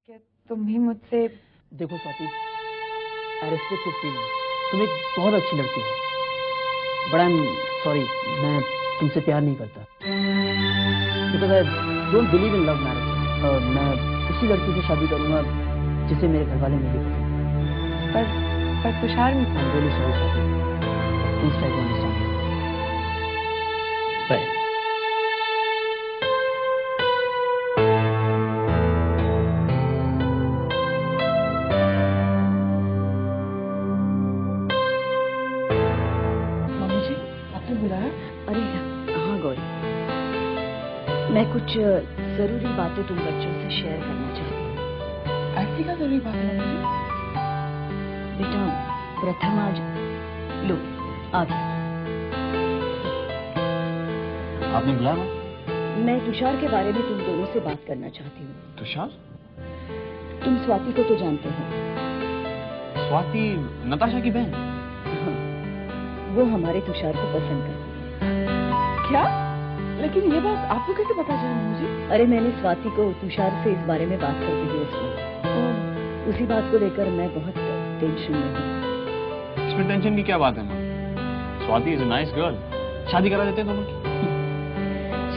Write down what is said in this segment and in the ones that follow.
क्या तुम ही मुझसे? देखो Swati, I respect your feelings. तुम एक बहुत अच्छी लड़की हो, बट आई एम सॉरी, मैं तुमसे प्यार नहीं करता, because I don't believe in love marriage. और मैं उसी लड़की से शादी करूंगा जिसे मेरे घर वाले मुझे पसंद। पर Tushar, I am really sorry Swati, please try to understand. Bye. मैं कुछ जरूरी बातें तुम बच्चों से शेयर करना चाहती हूँ। ऐसी क्या जरूरी बात है मम्मी? बेटा, प्रथम आज लो आ गया। आपने बुलाया? मैं तुषार के बारे में तुम दोनों से बात करना चाहती हूँ। तुषार? तुम स्वाति को तो जानते हो। स्वाति नताशा की बहन? हाँ, वो हमारे तुषार को पसंद करती है। क्या? लेकिन ये बात आपको कैसे पता चला मुझे? अरे मैंने स्वाति को तुषार से इस बारे में बात करते हुए सुना। उसी बात को लेकर मैं बहुत टेंशन में हूँ। इसमें टेंशन की क्या बात है माँ? Swati is a nice girl, शादी करा देते हैं दोनों की।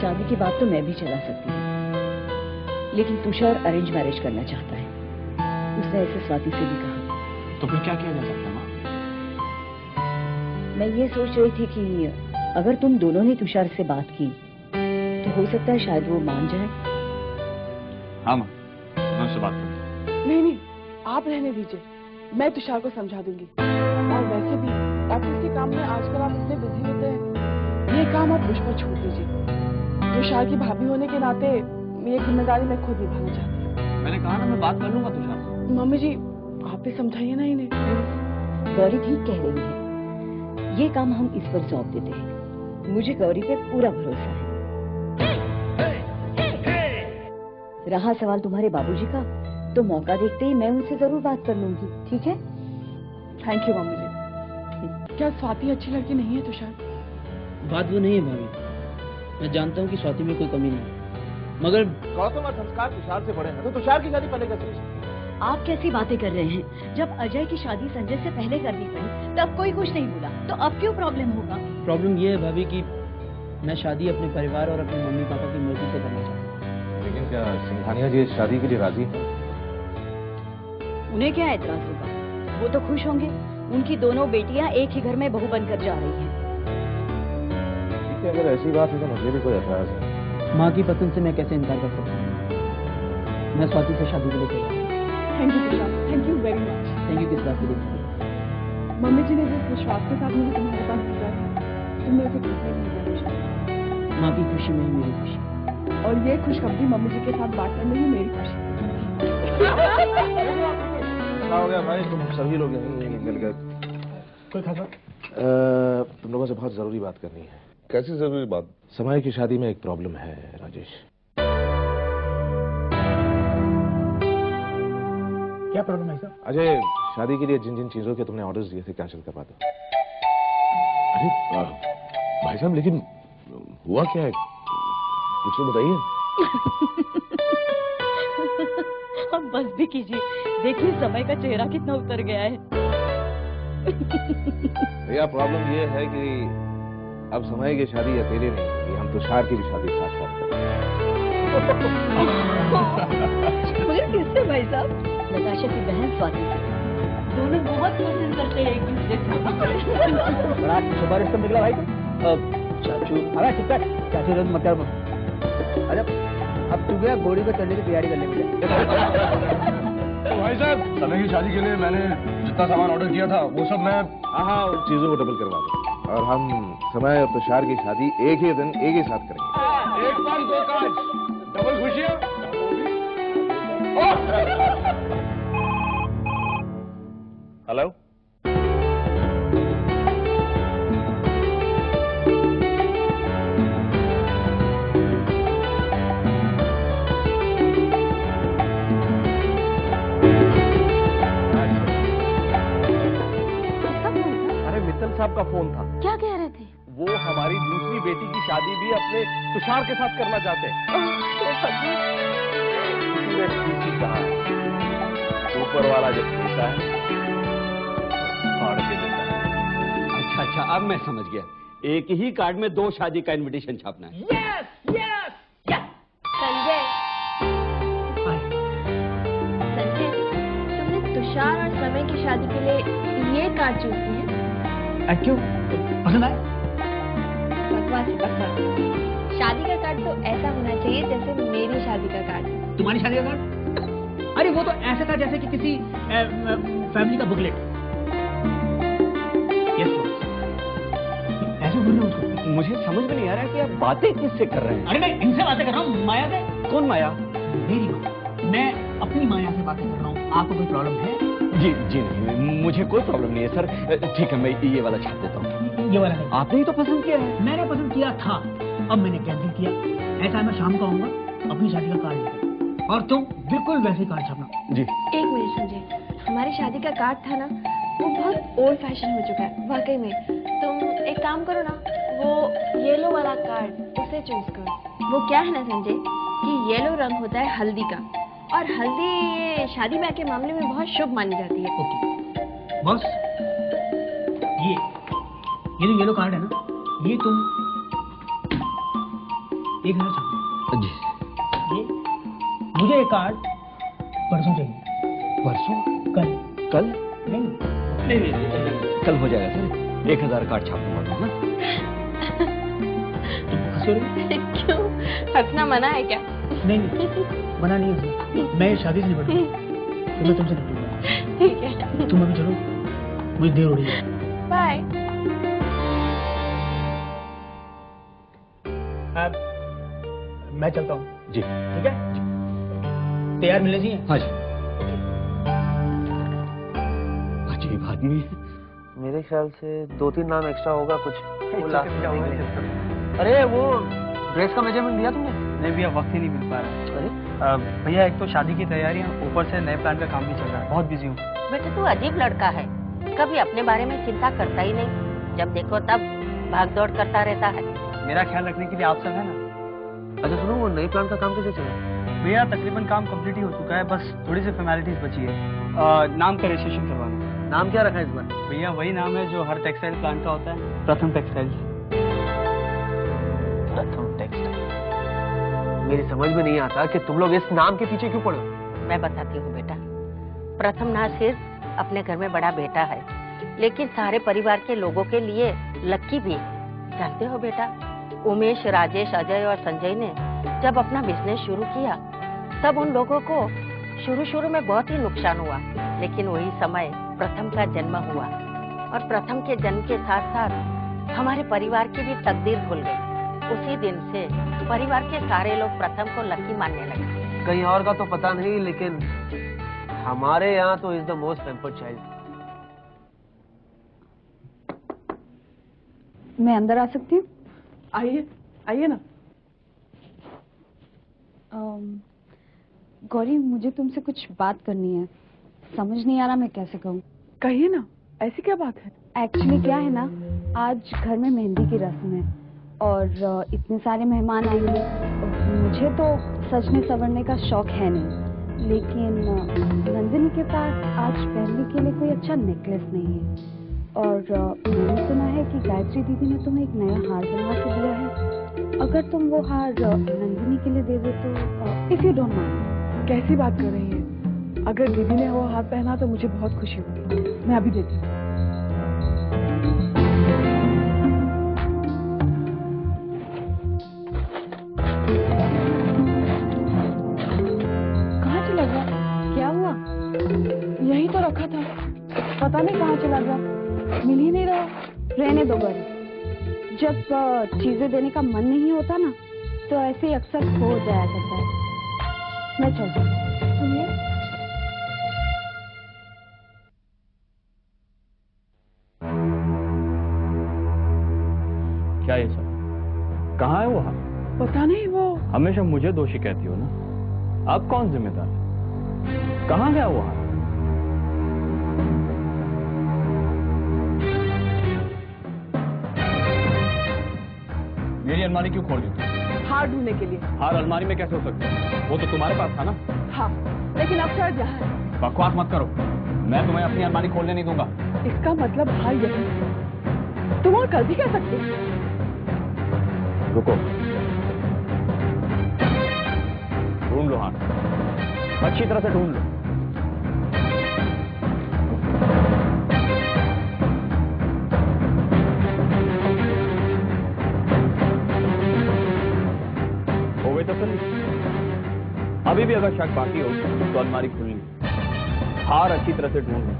शादी की बात तो मैं भी चला सकती हूँ, लेकिन तुषार अरेंज मैरिज करना चाहता है। उसने ऐसे स्वाति से भी कहा। तो फिर क्या किया जा सकता है माँ? मैं ये सोच रही थी कि अगर तुम दोनों ने तुषार से बात की तो हो सकता है शायद वो मान जाए। हाँ माँ, मैं उससे बात करता हूँ। नहीं, आप रहने दीजिए, मैं तुषार को समझा दूंगी। और वैसे भी ऑफिस के काम में आजकल आप इतने बिजी होते हैं, ये काम आप मुझ पर छोड़ दीजिए। तुषार की भाभी होने के नाते ये जिम्मेदारी मैं खुद निभाना चाहती हूँ। मैंने कहा ना मैं बात कर लूंगा तुषार से। मम्मी जी, आप भी समझाइए ना इन्हें। गौरी ठीक कह रही है, ये काम हम इस पर सौंप देते हैं। मुझे गौरी पे पूरा भरोसा है। रहा सवाल तुम्हारे बाबूजी का, तो मौका देखते ही मैं उनसे जरूर बात कर लूंगी, ठीक है? थैंक यू मम्मी जी। क्या स्वाति अच्छी लड़की नहीं है तुषार? बात वो नहीं है भाभी, मैं जानता हूँ कि स्वाति में कोई कमी नहीं, मगर गौतम और संस्कार तुषार से बड़े हैं, तो तुषार की शादी पहले कैसे? आप कैसी बातें कर रहे हैं? जब अजय की शादी संजय से पहले करनी पड़ी तब कोई कुछ नहीं बोला, तो अब क्यों प्रॉब्लम होगा? प्रॉब्लम ये है भाभी कि मैं शादी अपने परिवार और अपने मम्मी पापा की मर्जी से करना चाहता हूँ। लेकिन क्या सिंघानिया जी इस शादी के लिए राजी हैं? उन्हें क्या एतराज होगा? वो तो खुश होंगे, उनकी दोनों बेटियां एक ही घर में बहू बनकर जा रही हैं। ठीक है, अगर ऐसी बात है तो मुझे भी कोई एतराज है। माँ की पसंद से मैं कैसे इनकार कर सकता हूँ? मैं स्वाति से शादी के लिए तैयार हूँ। Thank you Tushar, thank you very much. Thank you किस बात के लिए? मम्मी जी ने जिस विश्वास के साथ मुझे तुम्हारे पास भेजा था, तुमने उसे कितने नहीं दिया। माँ की खुशी में ही मेरी खुशी, और ये खुशखबरी मम्मी जी के साथ बांटने में ही मेरी खुशी। क्या हो गया भाई, तुम सभी लोग यहीं मिल गए? कोई खबर? तुम लोगों से बहुत जरूरी बात करनी है। कैसी जरूरी बात? समय की शादी में एक प्रॉब्लम है राजेश। क्या प्रॉब्लम है सर? अजय, शादी के लिए जिन जिन चीजों के तुमने ऑर्डर्स दिए थे कैंसिल करवा दो। अरे भाई साहब, लेकिन हुआ क्या है, कुछ तो बताइए। अब बस भी कीजिए, देखिए समय का चेहरा कितना उतर गया है। भैया, प्रॉब्लम ये है कि अब समय की शादी अकेले नहीं होगी, हम तुषार की भी शादी साथ साथ मगर किससे भाई साहब? नताशा की बहन स्वाति से। दोनों बहुत पसंद करते हैं एक दूसरे को। बड़ा सुबह निकला भाई। चाचू, अरे चिपका, चाचू रोज मत कर। अरे अब तू गया घोड़ी को चढ़ने की तैयारी करने के लिए। तो भाई साहब, समय की शादी के लिए मैंने जितना सामान ऑर्डर किया था वो सब मैं हाँ उन चीजों को डबल करवा दो, और हम समय और तुषार की शादी एक ही दिन एक ही साथ करेंगे। एक बार दो काज, डबल खुशियां। हेलो, साहब का फोन था। क्या कह रहे थे? वो हमारी दूसरी बेटी की शादी भी अपने तुषार के साथ करना चाहते हैं। किसी ने ठीक ही कहा। ऊपर वाला जब देता है फाड़ के देता है। अच्छा अच्छा, अब मैं समझ गया। एक ही कार्ड में 2 शादी का इनविटेशन छापना है। संजय, संजय, तुमने तुषार और समय की शादी के लिए ये कार्ड चूज की है? क्यों पसंद आए? बकवास है, बकवास। शादी का कार्ड तो ऐसा होना चाहिए जैसे मेरी शादी का कार्ड है। तुम्हारी शादी का कार्ड? अरे वो तो ऐसा था जैसे कि किसी फैमिली का बुकलेट। यस बॉस, ऐसे बोल रहे हो उसको? मुझे समझ में नहीं आ रहा कि आप बातें किससे कर रहे हैं। अरे मैं इनसे बातें कर रहा हूँ, माया से। कौन माया? मेरी माया। मैं अपनी माया से बातें कर रहा हूँ। आपको कोई प्रॉब्लम है? जी जी नहीं, मुझे कोई प्रॉब्लम नहीं है सर। ठीक है, मैं ये वाला छाप देता हूँ। ये वाला नहीं। आपने ही तो पसंद किया है। मैंने पसंद किया था, अब मैंने कैंसिल किया। ऐसा मैं शाम को आऊंगा अपनी शादी का कार्ड लेकर, और तुम बिल्कुल वैसे कार्ड छापना। जी। एक मिनट संजय, हमारी शादी का कार्ड था ना, वो बहुत ओल्ड फैशन हो चुका है वाकई में। तुम एक काम करो ना, वो येलो वाला कार्ड उसे चूज करो। वो क्या है ना संजय कि येलो रंग होता है हल्दी का, और हल्दी ये शादी ब्याह के मामले में बहुत शुभ मानी जाती है। ओके बॉस, ये जो येलो कार्ड है ना, ये तुम 1000 छापो। जी। ये मुझे ये कार्ड परसों चाहिए। परसों? कल? कल? नहीं, कल हो जाएगा सर। 1000 कार्ड छाप दूंगा ना। तुम हंस रहे हो? क्यों, हंसना मना है क्या? नहीं, मना नहीं है। मैं शादी से निपटूंगा, तो मैं तुमसे निपटूंगा। ठीक है, तुम अभी चलो, मुझे देर हो रही है। बाय। मैं चलता हूँ। जी। ठीक है, तैयार मिलने चाहिए। हाँ जी। अजीब आदमी है। मेरे ख्याल से 2-3 नाम एक्स्ट्रा होगा कुछ। वो लास्ट में होगा। अरे वो ड्रेस का मेजरमेंट दिया तुमने? नहीं भैया, वक्त ही नहीं मिल पा रहा। अरे भैया, एक तो शादी की तैयारियां, ऊपर से नए प्लान का काम भी चल रहा है, बहुत बिजी हूँ। बेटा तू अजीब लड़का है, कभी अपने बारे में चिंता करता ही नहीं। जब देखो तब भाग दौड़ करता रहता है। मेरा ख्याल रखने के लिए आप सब है ना। अच्छा सुनो, वो नए प्लान का काम कैसे चल रहा है? भैया तकरीबन काम कंप्लीट ही हो चुका है, बस थोड़ी सी फॉर्मेलिटीज बची है। नाम का रजिस्ट्रेशन करवाना। नाम क्या रखा है इस बार? भैया वही नाम है जो हर टेक्सटाइल प्लांट का होता है, प्रथम टेक्सटाइल। प्रथम टेक्सटाइल। मेरी समझ में नहीं आता कि तुम लोग इस नाम के पीछे क्यों पड़े हो। मैं बताती हूँ बेटा, प्रथम ना सिर्फ अपने घर में बड़ा बेटा है, लेकिन सारे परिवार के लोगों के लिए लक्की भी। जानते हो बेटा, उमेश, राजेश, अजय और संजय ने जब अपना बिजनेस शुरू किया तब उन लोगों को शुरू में बहुत ही नुकसान हुआ, लेकिन वही समय प्रथम का जन्म हुआ, और प्रथम के जन्म के साथ साथ हमारे परिवार की भी तकदीर खुल गई। उसी दिन से परिवार के सारे लोग प्रथम को लकी मानने लगे। कहीं और का तो पता नहीं, लेकिन हमारे यहाँ तो is the most pampered child. मैं अंदर आ सकती हूँ? आइए, आइए ना। गौरी, मुझे तुमसे कुछ बात करनी है, समझ नहीं आ रहा मैं कैसे कहूँ। कहिए ना, ऐसी क्या बात है? एक्चुअली क्या है ना, आज घर में मेहंदी की रस्म है और इतने सारे मेहमान आएंगे। मुझे तो सजने संवरने का शौक है नहीं, लेकिन नंदिनी के पास आज पहनने के लिए कोई अच्छा नेकलेस नहीं है, और मैंने सुना है कि गायत्री दीदी ने तुम्हें एक नया हार बनवा के दिया है। अगर तुम वो हार नंदिनी के लिए दे दो तो, इफ यू डोंट माइंड। कैसी बात कर रही है? अगर दीदी ने वो हार पहना तो मुझे बहुत खुशी होगी। मैं अभी देती हूँ। कहाँ चला गया? क्या हुआ? यही तो रखा था, पता नहीं कहाँ चला गया, मिल ही नहीं रहा। रहने दो गौरी, जब चीजें देने का मन नहीं होता ना, तो ऐसे ही अक्सर खो जाया करता है। मैं चलती हूँ। सुनिए, क्या ये सब? कहाँ है वो हार? पता नहीं, वो हमेशा मुझे दोषी कहती हो ना, आप कौन जिम्मेदार है? कहाँ गया वो हार? मेरी अलमारी क्यों खोल दी? हार ढूंढने के लिए। हार अलमारी में कैसे हो सकता है? वो तो तुम्हारे पास था ना? हाँ, लेकिन अब शायद यहाँ है। बकवास मत करो, मैं तुम्हें अपनी अलमारी खोलने नहीं दूंगा। इसका मतलब हार यही है। तुम और कर भी कह सकते हो। रुको, ढूंढ लो हार, अच्छी तरह से ढूंढ लो। हो गई तसल्ली? अभी भी अगर शक बाकी हो तो अलमारी खुलनी, हार अच्छी तरह से ढूंढ लो।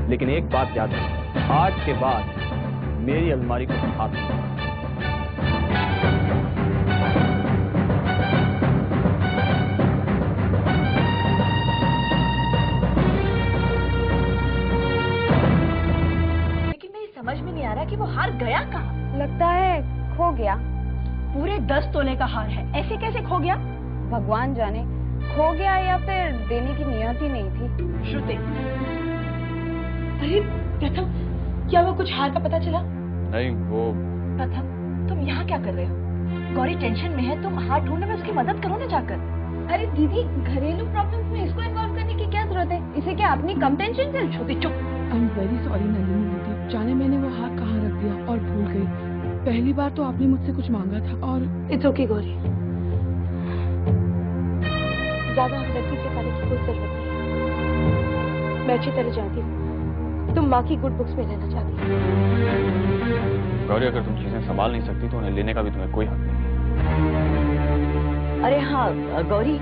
लेकिन एक बात याद रखो, आज के बाद मेरी अलमारी को हाथ मत लगाना। लेकिन मेरी समझ में नहीं आ रहा कि वो हार गया कहाँ। लगता है खो गया। पूरे 10 तोले का हार है, ऐसे कैसे खो गया? भगवान जाने, खो गया या फिर देने की नियत ही नहीं थी। श्रुति, अरे प्रथम, क्या वो कुछ हार का पता चला? नहीं, वो प्रथम, तुम यहाँ क्या कर रहे हो? गौरी टेंशन में है, तुम हार ढूंढने में उसकी मदद करो ना जाकर। अरे दीदी, घरेलू प्रॉब्लम्स में इसको इन्वॉल्व करने की क्या जरूरत है? इसे क्या अपनी कम टेंशन है? श्रुति चुप। I am very sorry Nalini दीदी, जाने मैंने वो हार कहाँ रख दिया और भूल गई। पहली बार तो आपने मुझसे कुछ मांगा था और इट्स ओके गौरी, ज्यादा हमदर्दी दिखाने की कोई जरूरत नहीं। मैं अच्छी तरह जानती हूँ तुम माँ की गुड बुक्स में रहना चाहती हो। गौरी, अगर तुम चीजें संभाल नहीं सकती तो उन्हें लेने का भी तुम्हें कोई हक नहीं है। अरे हाँ गौरी,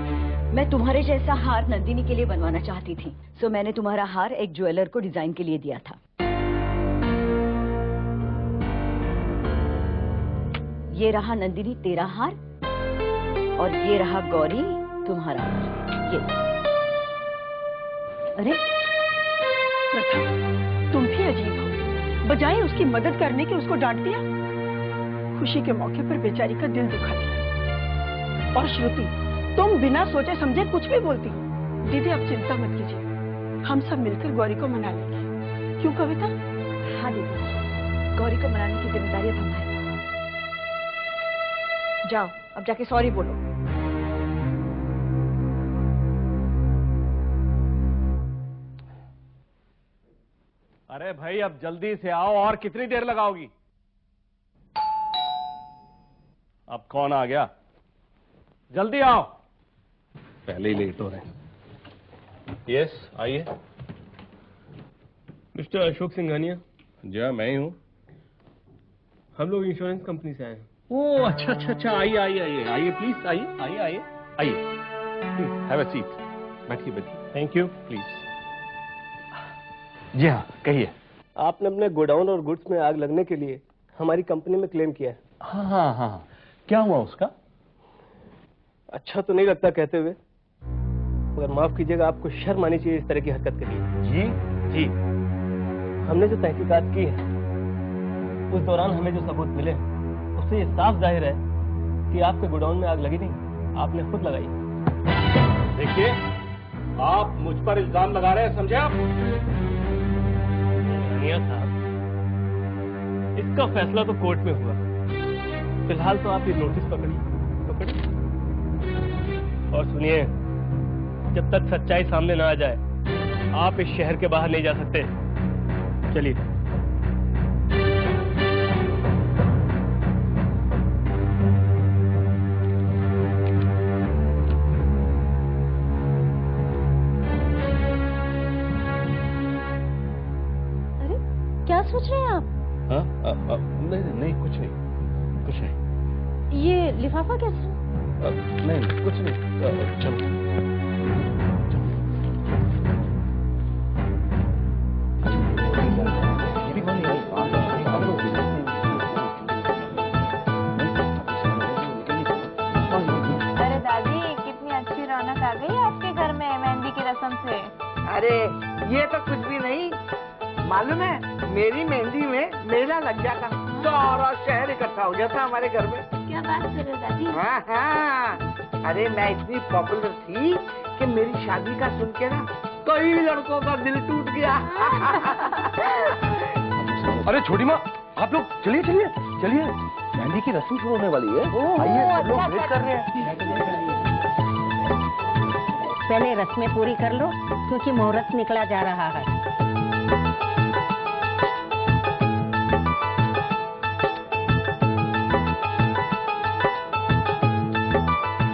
मैं तुम्हारे जैसा हार नंदिनी के लिए बनवाना चाहती थी, सो मैंने तुम्हारा हार एक ज्वेलर को डिजाइन के लिए दिया था। ये रहा नंदिनी तेरा हार और ये रहा गौरी तुम्हारा हार। ये अरे प्रथम, तुम भी अजीब हो, बजाय उसकी मदद करने के उसको डांट दिया। खुशी के मौके पर बेचारी का दिल दुखा दिया। और श्रुति, तुम बिना सोचे समझे कुछ भी बोलती हो। दीदी अब चिंता मत कीजिए, हम सब मिलकर गौरी को मना लेंगे। क्यों कविता? हाँ दीदी, गौरी को मनाने की जिम्मेदारी अब हमारी। जाओ अब जाके सॉरी बोलो। अरे भाई अब जल्दी से आओ, और कितनी देर लगाओगी? अब कौन आ गया? जल्दी आओ। पहले ही लेट हो रहे हैं। यस, आइए। मिस्टर अशोक सिंघानिया। जी हाँ, मैं ही हूँ। हम लोग इंश्योरेंस कंपनी से आए हैं। ओह अच्छा अच्छा अच्छा, आइए आइए आइए आइए प्लीज, आइए आइए आइए आइए प्लीज हैव अ सीट। बैठिए बैठिए। Thank you. प्लीज। जी हाँ, कहिए। आपने अपने गोडाउन और गुड्स में आग लगने के लिए हमारी कंपनी में क्लेम किया है। हाँ हाँ हाँ, क्या हुआ उसका? अच्छा तो नहीं लगता कहते हुए, मगर माफ कीजिएगा, आपको शर्म आनी चाहिए इस तरह की हरकत करिए। जी जी, हमने जो तहकीकात की है उस दौरान हमें जो सबूत मिले उससे ये साफ जाहिर है कि आपके गोडाउन में आग लगी नहीं, आपने खुद लगाई। देखिए, आप मुझ पर इल्जाम लगा रहे हैं, समझे आप? साहब, इसका फैसला तो कोर्ट में हुआ, फिलहाल तो आप ये नोटिस पकड़िए। और सुनिए, जब तक सच्चाई सामने ना आ जाए आप इस शहर के बाहर नहीं जा सकते। चलिए। क्या सोच रहे हैं आप? नहीं नहीं, कुछ नहीं, कुछ नहीं। ये लिफाफा कैसा? नहीं कुछ नहीं, चलो। अरे दादी, कितनी अच्छी रौनक आ गई आपके घर में मेहंदी की रस्म से। अरे ये तो कुछ भी नहीं, मालूम है मेरी मेहंदी में मेला लग जाता, सारा शहर इकट्ठा हो गया था हमारे घर में। क्या बात कर रहे हो दादी? हाँ हाँ, अरे मैं इतनी पॉपुलर थी कि मेरी शादी का सुन के ना कई लड़कों का दिल टूट गया। अरे छोटी माँ, आप लोग चलिए चलिए चलिए, मेहंदी की रस्म शुरू होने वाली है। आइए, सब लोग वेट कर रहे हैं। पहले रस्में पूरी कर लो क्योंकि मुहूर्त निकला जा रहा है।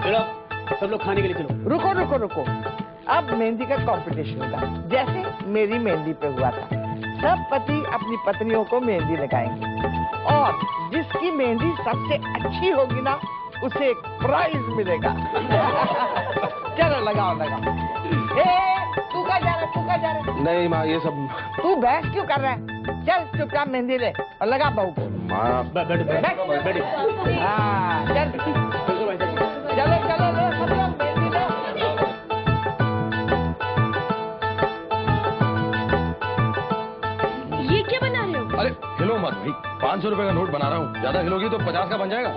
चलो सब लोग खाने के लिए चलो। रुको रुको रुको, अब मेहंदी का कंपटीशन होगा जैसे मेरी मेहंदी पे हुआ था। सब पति अपनी पत्नियों को मेहंदी लगाएंगे और जिसकी मेहंदी सबसे अच्छी होगी ना उसे एक प्राइज मिलेगा। चलो लगाओ लगाओ। तू कहाँ जा रहा है, तू कहाँ जा रहा है? नहीं माँ, ये सब तू बहस क्यों कर रहा है? चल चुपचाप मेहंदी ले और लगा बहू को। माँ बैठ। हाँ चल चलो चलो लो सब लोग मेहंदी लो। ये क्या बना रहे हो? अरे हिलो मत भाई, 500 रुपए का नोट बना रहा हूँ। ज्यादा हिलोगी तो 50 का बन जाएगा।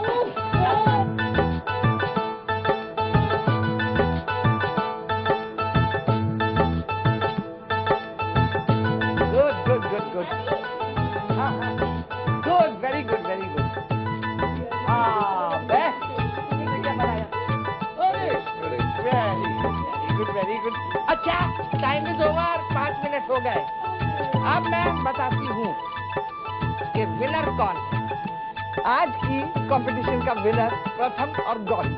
Good good good good. Good, very good very good. Best. क्या बनाया? Very good. अच्छा, टाइम इज ओवर, 5 मिनट हो गए। अब मैं बताती हूँ कि विनर कौन है। आज की कंपटीशन का विनर प्रथम और गौरी।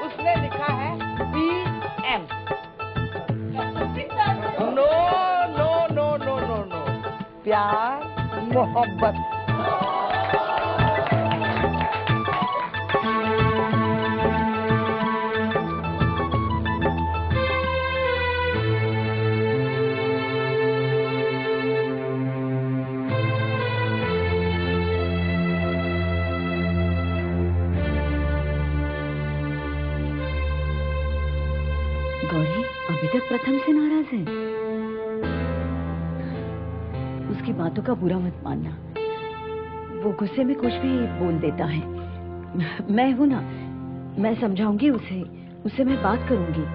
उसने लिखा है PM। No no no no no no, प्यार मोहब्बत। गौरी अभी तक प्रथम से नाराज है। उसकी बातों का बुरा मत मानना, वो गुस्से में कुछ भी बोल देता है। मैं हूं ना, मैं समझाऊंगी उसे, उससे मैं बात करूंगी।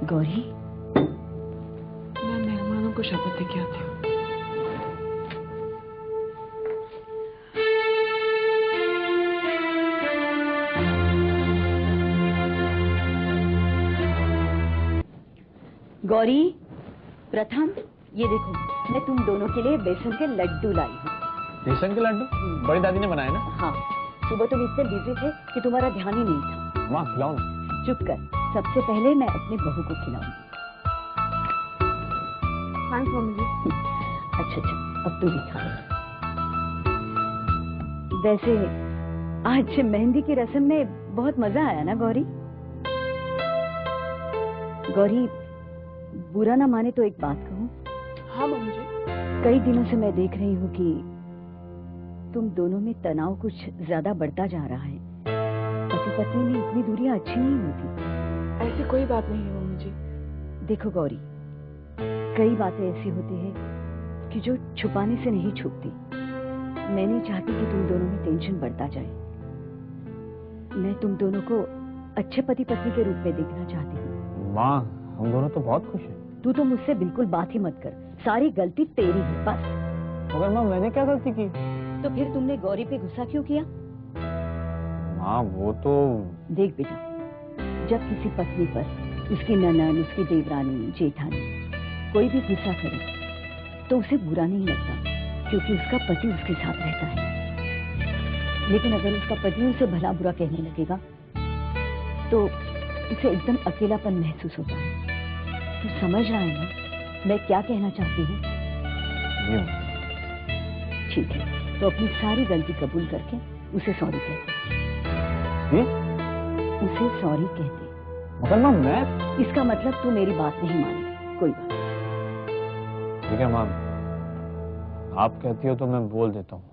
गौरी, मैं मेहमानों को शपथ देके आती हूँ। गौरी, प्रथम, ये देखो मैं तुम दोनों के लिए बेसन के लड्डू लाई हूँ। बेसन के लड्डू? बड़ी दादी ने बनाए ना? हाँ, सुबह तुम इतने बिजी थे कि तुम्हारा ध्यान ही नहीं था। माँ खिलाओ ना। चुप कर, सबसे पहले मैं अपनी बहू को खिलाऊंगी। Thanks mummy. अच्छा, अब तू भी खा ले। वैसे आज मेहंदी की रस्म में बहुत मजा आया ना गौरी? गौरी, बुरा ना माने तो एक बात कहूँ? हाँ मम्मी जी। कई दिनों से मैं देख रही हूँ कि तुम दोनों में तनाव कुछ ज्यादा बढ़ता जा रहा है। पति पत्नी में इतनी दूरियां अच्छी नहीं होती। ऐसी कोई बात नहीं है मम्मी जी। देखो गौरी, कई बातें ऐसी होती है कि जो छुपाने से नहीं छुपती। मैं नहीं चाहती कि तुम दोनों में टेंशन बढ़ता जाए। मैं तुम दोनों को अच्छे पति पत्नी के रूप में देखना चाहती हूँ। माँ, हम दोनों तो बहुत खुश हैं। तू तो मुझसे बिल्कुल बात ही मत कर, सारी गलती तेरी है बस। मगर माँ, मैंने क्या गलती की? तो फिर तुमने गौरी पे गुस्सा क्यों किया? माँ वो तो... देख बेटा, जब किसी पत्नी पर उसकी ननद, उसकी देवरानी, जेठानी कोई भी गुस्सा करे तो उसे बुरा नहीं लगता, क्योंकि उसका पति उसके साथ रहता है। लेकिन अगर उसका पति उसे भला बुरा कहने लगेगा तो उसे एकदम अकेलापन महसूस होता है। तू समझ रहा है ना मैं क्या कहना चाहती हूँ? ठीक है, तो अपनी सारी गलती कबूल करके उसे सॉरी कहते। उसे सॉरी कहते। मगर माँ मैं... इसका मतलब तू मेरी बात नहीं मानी। कोई बात नहीं। ठीक है माँ, आप कहती हो तो मैं बोल देता हूँ।